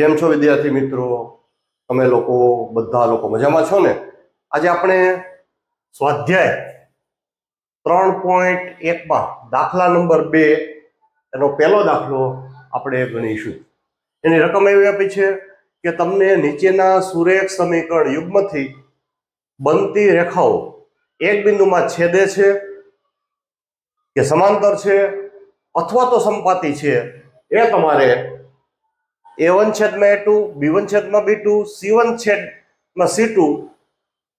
કેમ છો વિદ્યાર્થી મિત્રો? તમે લોકો બધા લોકો મજામાં છો ને? આજે આપણે સ્વાધ્યાય 3.1 માં દાખલા નંબર 2 એનો પહેલો દાખલો આપણે ગણીશું. એની રકમ એવી આપી છે કે તમને નીચેના સુરેખ સમીકરણ યુગ્મથી બનતી રેખાઓ એક બિંદુમાં છેદે છે કે સમાંતર છે અથવા તો સમપાતી છે એ તમારે a1 છેદમાં a2 b1 છેદમાં b2 c1 છેદમાં c2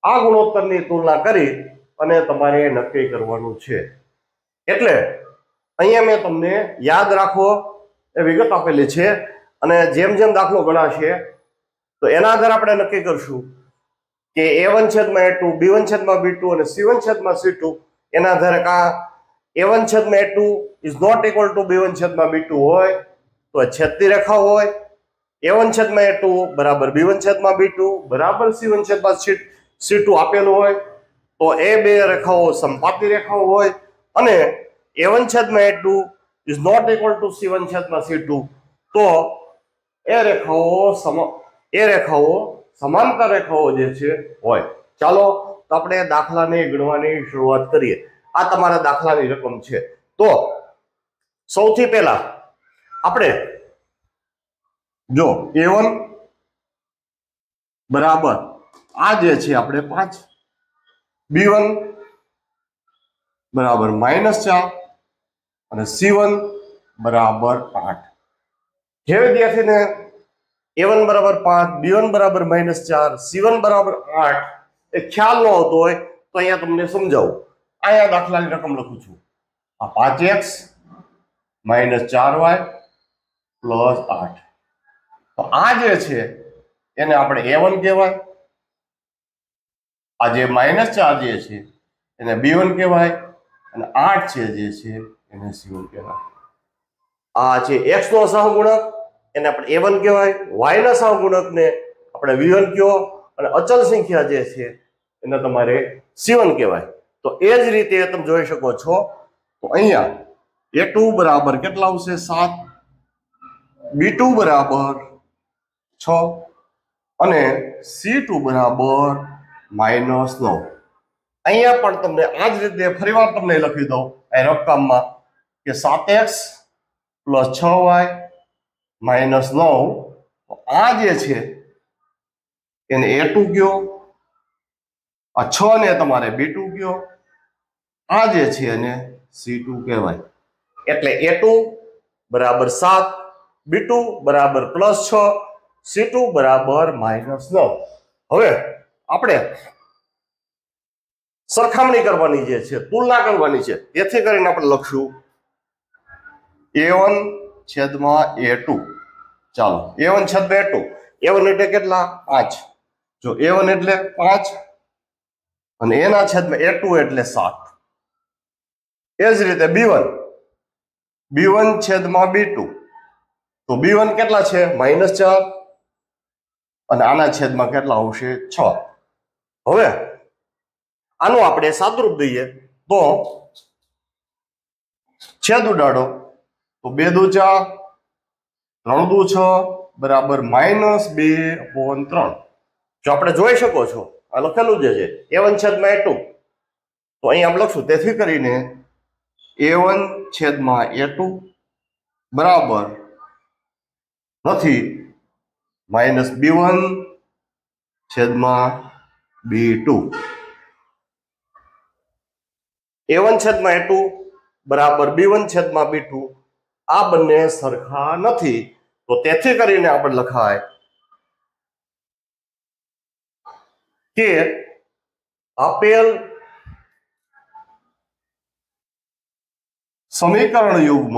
આ ગુણોત્તરની તુલના કરી અને તમારે નક્કી કરવાનું છે. એટલે અહીંયા મેં તમને યાદ રાખો એ વિગત આપેલી છે અને જેમ જેમ દાખલો ગણાશે તો એના આધારે આપણે નક્કી કરશું કે a1 છેદમાં a2 b1 છેદમાં b2 અને c1 છેદમાં c2 એના આધારે કા a1 છેદમાં a2 is not equal to b1 છેદમાં b2 હોય તો છેદતી રેખા હોય, a1 છેદમાં a2 બરાબર b1 છેદમાં b2 બરાબર c1 છેદમાં c2 આપેલું હોય તો એ બે રેખાઓ સમપાતી રેખાઓ હોય અને a1 છેદમાં a2 is not equal to c1 છેદમાં c2 તો એ રેખાઓ સમાંતર રેખાઓ જે છે હોય. ચાલો તો આપણે દાખલાને ગણવાની શરૂઆત કરીએ. આ તમારા દાખલાની રકમ છે. તો સૌથી પહેલા આપણે જો a1 બરાબર આ જે છે આપણે 5, b1 બરાબર -4 અને c1 બરાબર 8. જે વિદ્યાર્થીને a1 બરાબર 5, b1 બરાબર -4, c1 બરાબર 8 એ ખ્યાલ ન આવતો હોય તો અહીંયા તમને સમજાવું. અહીંયા દાખલાની રકમ લખું છું. આ 5x - 4y + 8. તો આ જે છે એને આપણે a1 કહેવાય, આ જે -4 જે છે એને b1 કહેવાય અને 8 છે જે છે એને c1 કહેવાય. આ છે x નો સહગુણક એને આપણે a1 કહેવાય, y ના સહગુણકને આપણે v1 કહો અને અચલ સંખ્યા જે છે એને તમારે c1 કહેવાય. તો એ જ રીતે તમે જોઈ શકો છો તો અહીંયા a2 બરાબર કેટલા આવશે? 7, b2 બરાબર 6 અને c2 બરાબર -9. અહીંયા પણ તમને આ જ રીતે ફરીવાર તમને લખી દઉં આ રકમમાં કે 7x + 6y - 9. આ જે છે એને a2 કયો, આ 6 ને તમારે b2 કયો, આ જે છે એને c2 કહેવાય. એટલે a2 બરાબર 7, b2 બરાબર +6, c2 બરાબર -9. હવે આપણે સરખામણી કરવાની જે છે, તુલના કરવાની છે. એથી કરીને આપણે લખશું a1 છેદમાં a2. ચાલો a1 છેદમાં a2. a1 એટલે કેટલા? 5. જો a1 એટલે 5 અને એના છેદમાં a2 એટલે 7. એ જ રીતે b1 છેદમાં b2. તો b1 કેટલા છે? -4 અને આના છેદમાં કેટલા આવશે? 6. હવે આનું આપણે સાદુરૂપ દઈએ તો છેદ ઉડાડો તો 2 દુ 4, 3 દુ 6 બરાબર -2/3. જો આપણે જોઈ શકો છો આ લખેલું જે છે a1 છેદમાં a2 તો અહીં આપણે લખશું. તેથી કરીને a1 છેદમાં a2 બરાબર નથી -b1 છેદમાં b2. a1 છેદમાં a2 બરાબર b1 છેદમાં b2 આ બંને સરખા નથી. તો તેથી કરીને આપણે લખાય કે આપેલ સમીકરણ યુગ્મ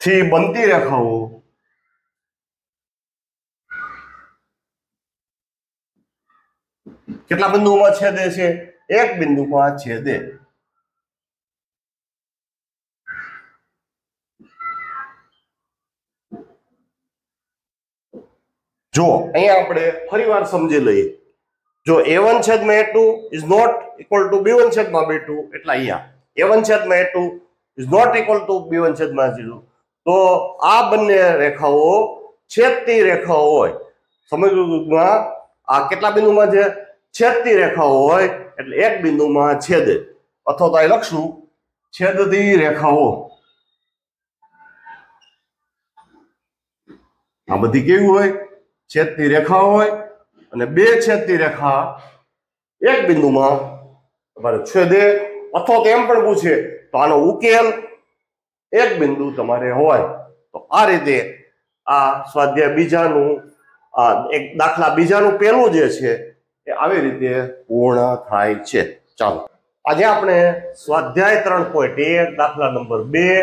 થી બનતી રેખાઓ કેટલા બિંદુઓમાં છેદે છે? એક બિંદુમાં છેદે. જો અહીંયા આપણે ફરીવાર સમજી લઈએ. જો a1 છેદમાં a2 is not equal to b1 છેદમાં b2 એટલે અહીંયા a1 છેદમાં a2 is not equal to b1 છેદમાં b2 તો આ બંને રેખાઓ છેદતી રેખાઓ હોય. સમયુગમાં આ કેટલા બિંદુમાં છે? છેદતી રેખાઓ હોય એટલે એક બિંદુમાં છેદે, અથવા તો અહીં લખશું છેદતી રેખાઓ. આ બધી કેવી હોય? છેદતી રેખા હોય, અને બે છેદતી રેખા એક બિંદુમાં તમારે છેદે, અથવા તો એમ પણ પૂછે તો આનો ઉકેલ એક બિંદુ તમારે હોય. તો આ રીતે આ સ્વાધ્યાય બીજાનું એક દાખલા બીજાનું પહેલું જે છે એ આવી રીતે પૂર્ણ થાય છે. ચાલો આજે આપણે સ્વાધ્યાય 3.1 દાખલા નંબર 2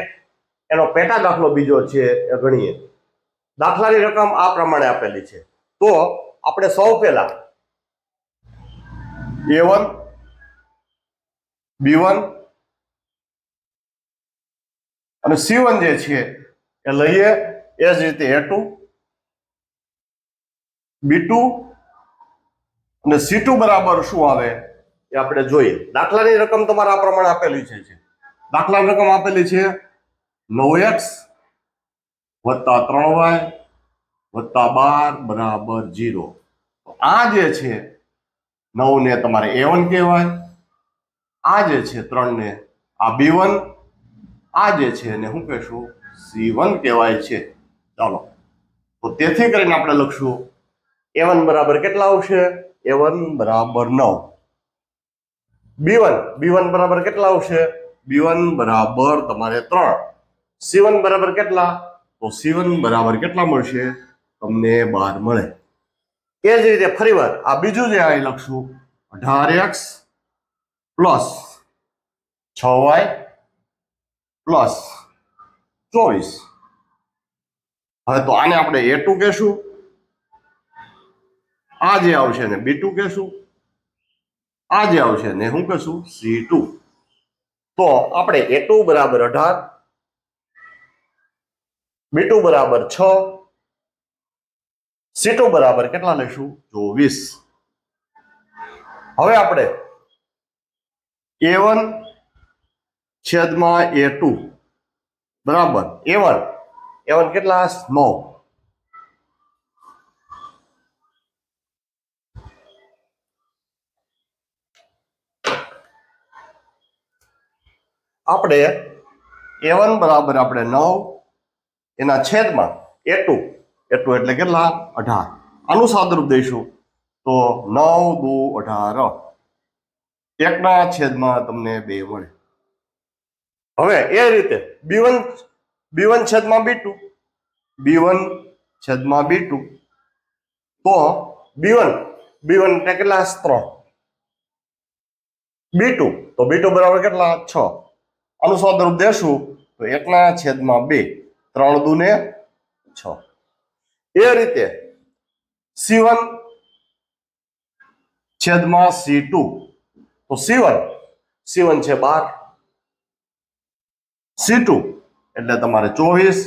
એનો પેટા દાખલો બીજો છે એ ગણીએ. દાખલાની રકમ આ પ્રમાણે આપેલી છે. તો આપણે સૌ પહેલા A1 B1 અને C1 જે છે એ લઈએ. એ જ રીતે A2 B2 અને C2 બરાબર શું આવે એ આપણે જોઈએ. દાખલાની રકમ તમારે આ પ્રમાણે આપેલી છે. દાખલાની રકમ આપેલી છે 9x + 3y + 12 બરાબર 0. આ જે છે 9 ને તમારે A1 કહેવાય, આ જે છે 3 ને આ B1, આ જે છે એને શું કહેશું? C1 કહેવાય છે. ચાલો તો તેથી કરીને આપણે લખશું A1 બરાબર કેટલા આવશે? A1 બરાબર 9. B1 બરાબર કેટલા આવશે? B1 બરાબર તમારે 3. C1 બરાબર કેટલા? તો C1 બરાબર કેટલા મળશે? તમને 12 મળે. એ જ રીતે ફરીવાર આ બીજું જે અહીં લખશું 18x + 6y + 24. હવે તો આને આપણે A2 કહેશું, આ જે આવશે ને B2 કહેશું, આ જે આવશે ને શું કહેશું? C2. તો આપણે A2 બરાબર 18, B2 બરાબર 6, C2 બરાબર કેટલા લઈશું? 24. હવે આપણે A1 છેદમાં A2 બરાબર A1 કેટલા? 9. આપણે A1 બરાબર આપણે 9 એના છેદમાં A2 એટલે કેટલા? 18. આનું સાદુરૂપ દઈશું તો 9 દુ 18, એકના છેદમાં તમને 2 મળે. હવે એ રીતે B1 છેદમાં B2 તો B1 એટલે કેટલા? 3. B2 તો B2 બરાબર કેટલા? 6. આનું સાદુરૂપ દેશું તો એકના છેદમાં 2, 3 દુ ને 6. એ રીતે C1 છેદમાં C2 તો C1 છે 12, C2 એટલે તમારે 24,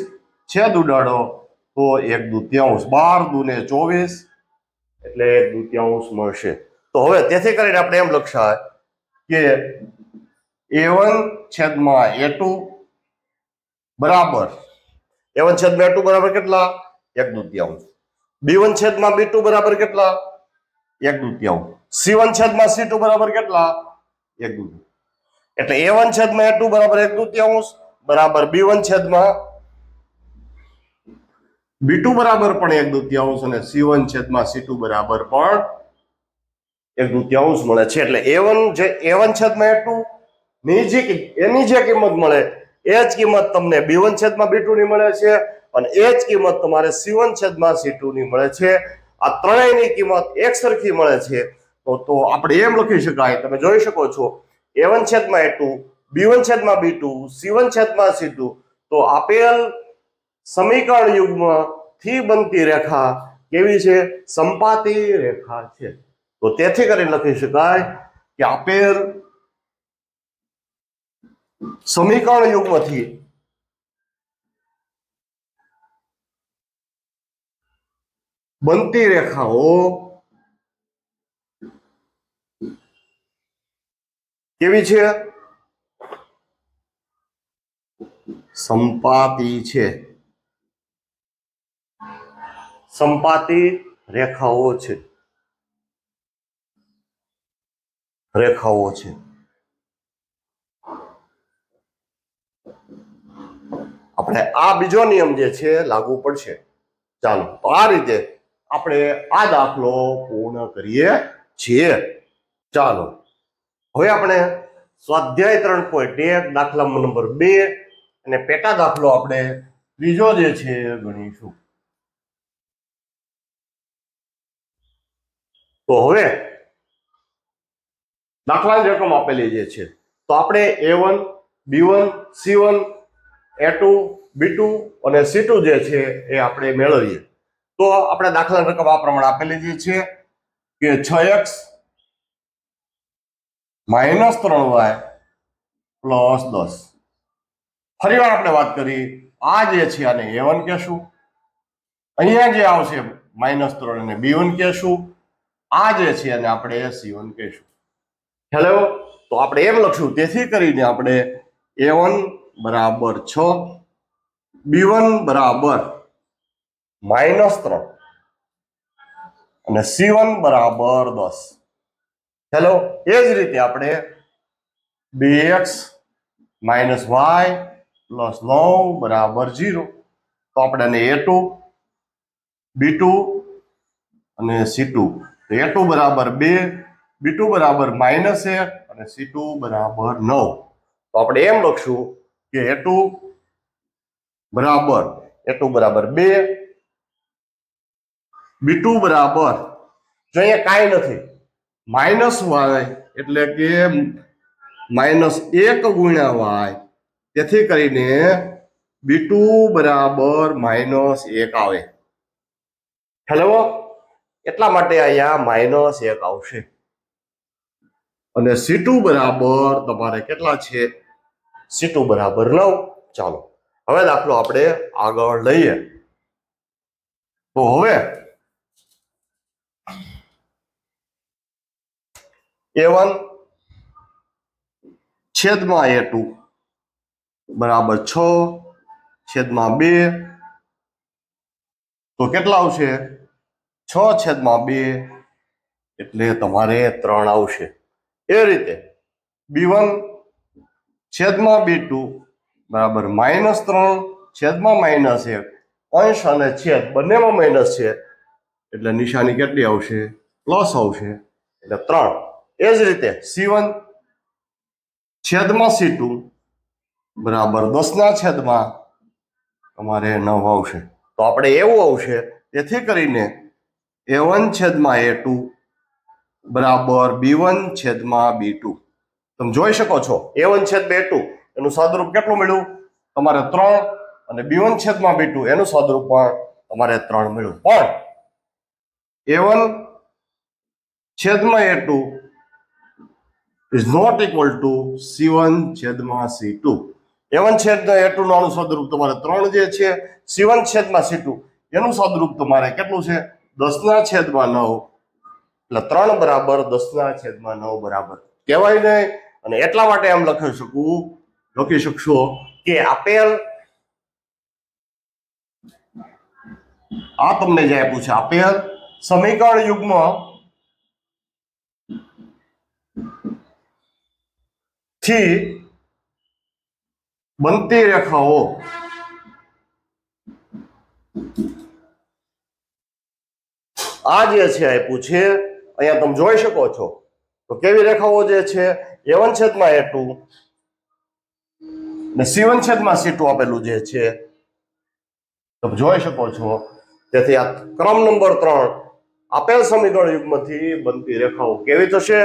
છેદ ઉડાડો તો 1/2, 12 દુ ને 24 એટલે 1/2 મળશે. તો હવે તેથી કરીને આપણે એમ લખાય કે A1 છેદમાં A2 બરાબર કેટલા? 1/2. B1 છેદમાં B2 બરાબર કેટલા? 1/2. C1 છેદમાં C2 બરાબર કેટલા? 1/2. એટલે A1 છેદમાં A2 બરાબર 1/2 બરાબર B1 છેદમાં B2 બરાબર પણ 1/2 અને C1 છેદમાં C2 બરાબર પણ 1/2 મળે છે. એટલે A1 છેદમાં A2 એની જે કિંમત મળે એ જ કિંમત તમને B1 છેદમાં B2 ની મળે છે, અને એ જ કિંમત તમારે C1 છેદમાં C2 ની મળે છે. આ ત્રણેયની કિંમત એક સરખી મળે છે. તો આપણે એમ લખી શકાય, તમે જોઈ શકો છો A1 છેદમાં A2, B1 છેદમાં B2, C1 છેદમાં C2. તો આપેલ સમીકરણ યુગ્મથી બનતી રેખા કેવી છે? સંપાતી રેખા છે. તો તેથી કરીને લખી શકાય કે આપેલ સમીકરણ યુગ્મથી બનતી રેખાઓ કેવી છે? સંપાતી છે, સંપાતી રેખાઓ છે, રેખાઓ છે. આપણે આ બીજો નિયમ જે છે લાગુ પડશે. ચાલો તો આ રીતે આપણે આ દાખલો પૂર્ણ કરીએ છીએ. ચાલો હવે આપણે સ્વાધ્યાય 3.1 દાખલા નંબર 2 અને પેટા દાખલો આપણે ત્રીજો જે છે ગણીશું. તો હવે દાખલાની રકમ આપેલી જે છે તો આપણે A1 B1 C1 A2 B2 અને C2 જે છે એ આપણે મેળવીએ. તો આપણે દાખલાની રકમ આ પ્રમાણે આપેલી જે છે કે 6x - 3y + 10. ફરીવાર આપણે વાત કરી આ જે છે આને A1 કહેશું, અહીંયા જે આવશે -3 અને B1 કહેશું, આ જે છે અને આપણે C1 કહેશું. હેલો, તો આપણે એમ લખશું તેથી કરીને આપણે A1 = 6, B1 = -3 અને C1 = 10. હેલો, એ જ રીતે આપણે 2x - y + 9 = 0. તો આપણે આને A2 B2 અને C2, તો A2 = 2, B2 = -1 અને C2 = 9. તો આપણે એમ લખશું કે A2 = 2, B2 બરાબર, જો અહીંયા કાંઈ નથી, -y એટલે કે -1 × y, તેથી કરીને B2 = -1 આવે. હેલો, એટલા માટે અહીંયા -1 આવશે. અને C2 બરાબર તમારે કેટલા છે? C2 બરાબર 9. ચાલો હવે દાખલો આપણે આગળ લઈએ. તો હવે A1 છેદમાં A2 બરાબર 6/2, તો કેટલા આવશે? 6/2 એટલે તમારે 3 આવશે. એ રીતે B1 છેદમાં B2 બરાબર -3/-1, અંશ અને છેદ બંનેમાં માઇનસ છે એટલે નિશાની કેટલી આવશે? પ્લસ આવશે, એટલે 3. એ જ રીતે C1 છેદમાં C2 બરાબર 10/, તમારે 9 આવશે. તો આપણે એવું આવશે તેથી કરીને A1 છેદમાં A2 બરાબર B1 છેદમાં B2. તમે જોઈ શકો છો A1 છેદમાં A2 એનું સાદુરૂપ કેટલું મળ્યું? તમારે 3, અને B1 છેદમાં B2 એનું સાદુરૂપ પણ તમારે 3 મળ્યું. પણ A1 છેદમાં A2 is not equal to C1 છેદમાં C2. A1 છેદમાં A2 નું આનું સાદુરૂપ તમારે 3 જે છે, C1 છેદમાં C2 એનું સાદુરૂપ તમારે કેટલું છે? 10/9. એટલે 3 બરાબર 10/9 બરાબર કહેવાય નહીં. અને એટલા માટે એમ લખી શકશો કે આપેલ આ તમને જે આપ્યું છે આપેલ સમીકરણ યુગ્મ થી બનતી રેખાઓ આ જે છે આપ્યું છે, અહીંયા તમે જોઈ શકો છો. તો કેવી રેખાઓ જે છે? A1 છેદમાં A2 ને C1 છેદમાં C2 આપેલું જે છે તમે જોઈ શકો છો. તેથી આ ક્રમ નંબર 3 આપેલ સમીકરણ યુગ્મથી બનતી રેખાઓ કેવી થશે?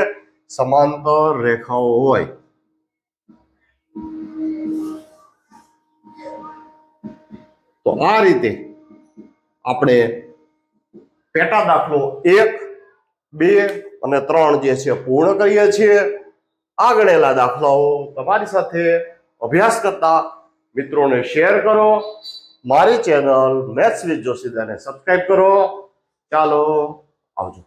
સમાંતર રેખાઓ હોય. તો આ રીતે આપણે પેટા દાખલો 1, 2 અને 3 જે છે પૂર્ણ કરીએ છીએ. આ ગણેલા દાખલાઓ તમારી સાથે અભ્યાસ કરતા મિત્રોને શેર કરો. મારી ચેનલ મેથ્સ વિથ જોશીદાને સબસ્ક્રાઇબ કરો. ચાલો આવજો.